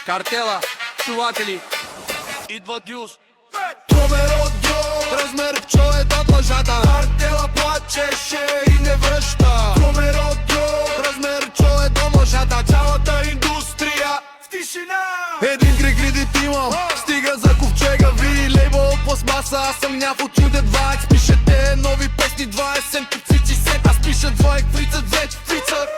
Картела, чуватели, идва дюс. Номер размер пчол до плажата. Картела плачеше и не връща. Номер размер пчол до мъжата. Цялата индустрия в тишина. Един крик редит имам, стига за ковчега ви. Лейбъл от пластмаса, аз съм няво чуден вайк. Пишете нови песни, 20 пицици сет. Аз пиша двойк, фрицът, вече фрицът.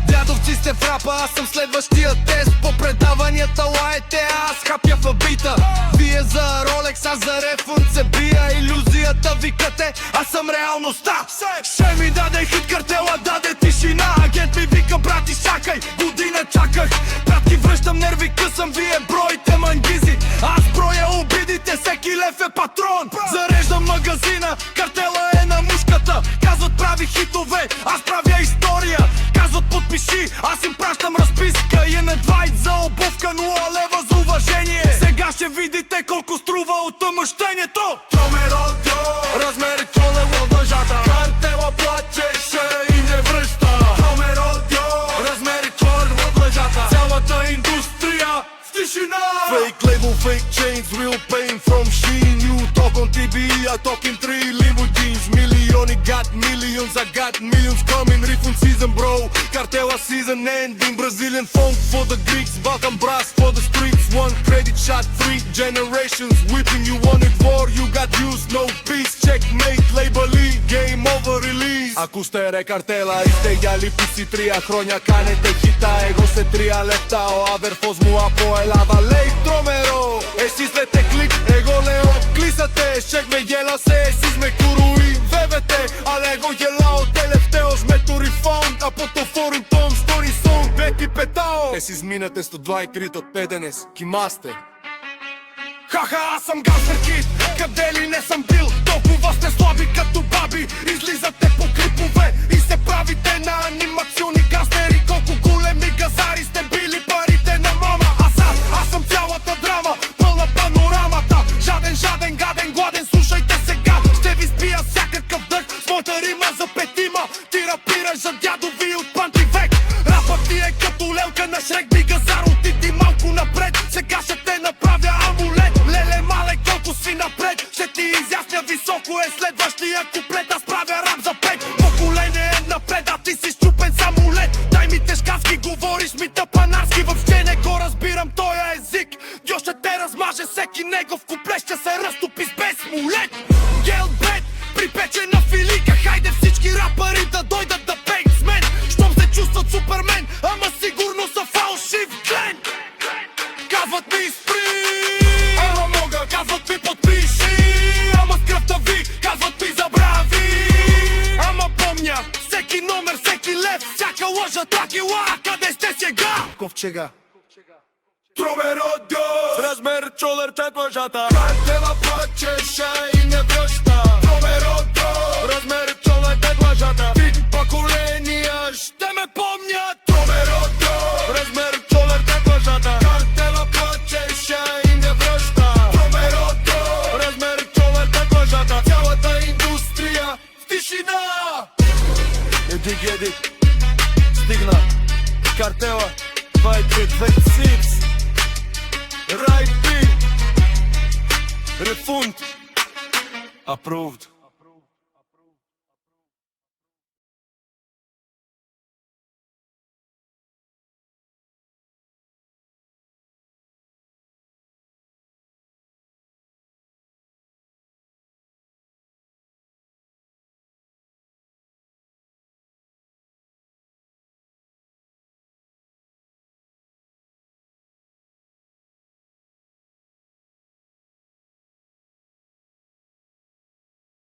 Дядовци сте в рапа, аз съм следващия тест. По предаванията лаете, аз хапя в бита. Вие за Ролекс, аз за рефунд се бия. Илюзията викате, аз съм реалността. Ще ми даде хит, картела даде тишина. Агент ми вика, брати, чакай, година чаках. Пратки връщам, нерви късам, вие броите мангизи. Аз броя обидите, всеки лев е патрон. Зареждам магазина, картела е на мушката. Казват прави хитове, аз правя история. Казват подпиши, аз им пращам разписка. И не 20 за обувка, 0 лева за уважение. Сега ще видите колко струва отмъщението. Размер колело въжата. Картела плачеше и не връща. Размер колело въжата. Цялата индустрия в тишина. Fake label, fake chains, real pain from Shein. You talk on TV, I talk in 3 limousines. Million, got millions, I got millions coming. Refund season, bro. Cartella season ending. Brazilian funk for the Greeks, Balkan brass for the streets. One credit shot, 3 generations whipping. You wanted war, you got used, no peace. Checkmate, label E, game over, release. Ако сте рекартела и сте яли писи 3 χρόνια, κάνετε χιτά. Εγώ σε 3 λεπτά, ο άδερφος μου από Ελλάδα λέει τρομερό. Εσείς λέτε κλικ, εγώ λέω κλείσατε. Σεκ με γέλασε, εσείς με κουρουιβεύετε. Αλλά εγώ γελάω τελευταίος με το refund. Από το forum των stories πέτη πετάω. Εσείς μείνετε στο Dwight Rito τέντενες, κοιμάστε. Ха-ха, аз съм гангстер кид, къде ли не съм бил. Толкова сте слаби като баби. Излизате по клипове и се правите на анимационни гангстери. Колко големи газари сте били, парите на мама. Аз съм цялата драма, пълна панорамата. Жаден, гаден, гладен, слушайте сега. Ще ви спия всякакъв дъх с моята рима за петима. Ти рапираш за дядови от пантивек. Рапът ти е като лелка на Шрек. Би газар, отиди малко напред. Сега ще те направя амулет. Леле мале, колко си напред. Ще ти изясня, високо е следващия куплет. Аз правя рап за 5 поколение напред. А ти си щупен самолет. Дай ми тежкаски, говориш ми тъпанарски. Въобще не го разбирам тоя език. Дьо ще те размаже, всеки негов куплет ще се разтопи с безмолет. Гелбет, припечена филика. Хайде всички рапъри да дойдат да пеят с мен. Щом се чувстват супермен, ама сигурно са фалшив клен. Казват ми спри, ама мога. Казват ми подпиши, ама с кръвта ви. Казват ми забрави, ама помня всеки номер, всеки лев, всяка лъжа, тракила. Къде сте сега? Ковчега. Тромеродио, размер чолер чет лъжата. Картела плачеше и не връща. Тромеродио, размер чолер чет лъжата. Ти поколения ще ме помнят. Тромеродио, размер чолер чет лъжата. Картела плачеше и не връща. Тромеродио, размер чолер чет лъжата. Цялата индустрия в тишина. Еди, стигна. Картела, 26 Right beat, refund, approved.